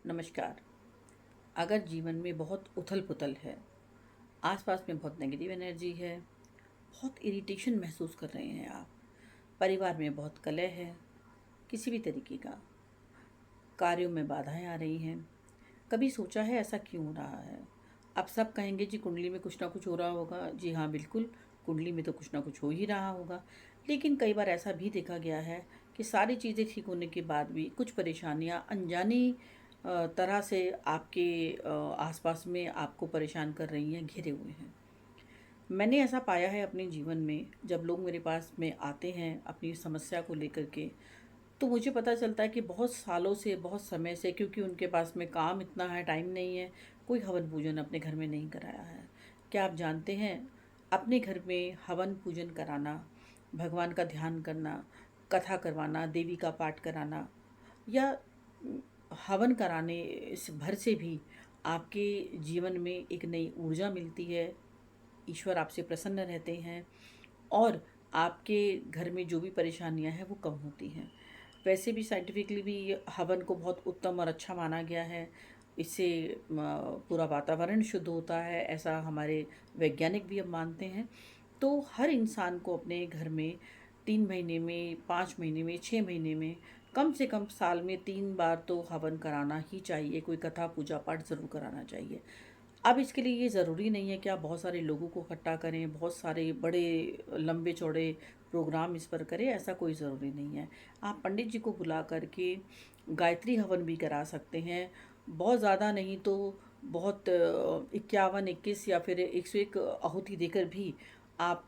नमस्कार। अगर जीवन में बहुत उथल-पुथल है, आसपास में बहुत नेगेटिव एनर्जी है, बहुत इरिटेशन महसूस कर रहे हैं आप, परिवार में बहुत कलह है, किसी भी तरीके का, कार्यों में बाधाएँ आ रही हैं, कभी सोचा है ऐसा क्यों हो रहा है? अब सब कहेंगे जी कुंडली में कुछ ना कुछ हो रहा होगा। जी हाँ, बिल्कुल, कुंडली में तो कुछ ना कुछ हो ही रहा होगा। लेकिन कई बार ऐसा भी देखा गया है कि सारी चीज़ें ठीक होने के बाद भी कुछ परेशानियाँ अनजानी तरह से आपके आसपास में आपको परेशान कर रही हैं, घिरे हुए हैं। मैंने ऐसा पाया है अपने जीवन में, जब लोग मेरे पास में आते हैं अपनी समस्या को लेकर के, तो मुझे पता चलता है कि बहुत सालों से, बहुत समय से, क्योंकि उनके पास में काम इतना है, टाइम नहीं है, कोई हवन पूजन अपने घर में नहीं कराया है। क्या आप जानते हैं, अपने घर में हवन पूजन कराना, भगवान का ध्यान करना, कथा करवाना, देवी का पाठ कराना या हवन कराने से भर से भी आपके जीवन में एक नई ऊर्जा मिलती है, ईश्वर आपसे प्रसन्न रहते हैं और आपके घर में जो भी परेशानियां हैं वो कम होती हैं। वैसे भी साइंटिफिकली भी हवन को बहुत उत्तम और अच्छा माना गया है। इससे पूरा वातावरण शुद्ध होता है, ऐसा हमारे वैज्ञानिक भी अब मानते हैं। तो हर इंसान को अपने घर में 3 महीने में, 5 महीने में, 6 महीने में, कम से कम साल में 3 बार तो हवन कराना ही चाहिए। कोई कथा पूजा पाठ ज़रूर कराना चाहिए। अब इसके लिए ये ज़रूरी नहीं है कि आप बहुत सारे लोगों को इकट्ठा करें, बहुत सारे बड़े लंबे चौड़े प्रोग्राम इस पर करें, ऐसा कोई ज़रूरी नहीं है। आप पंडित जी को बुला करके गायत्री हवन भी करा सकते हैं। बहुत ज़्यादा नहीं तो बहुत 51, 21 या फिर 101 आहुति देकर भी आप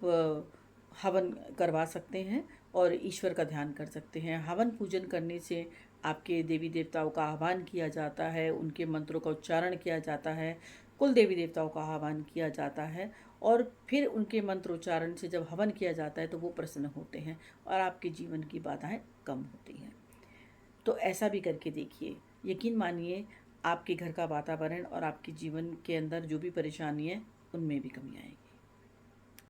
हवन करवा सकते हैं और ईश्वर का ध्यान कर सकते हैं। हवन पूजन करने से आपके देवी देवताओं का आह्वान किया जाता है, उनके मंत्रों का उच्चारण किया जाता है, कुल देवी देवताओं का आह्वान किया जाता है और फिर उनके मंत्रोच्चारण से जब हवन किया जाता है तो वो प्रसन्न होते हैं और आपके जीवन की बाधाएं कम होती हैं। तो ऐसा भी करके देखिए, यकीन मानिए आपके घर का वातावरण और आपके जीवन के अंदर जो भी परेशानी है उनमें भी कमी आएगी।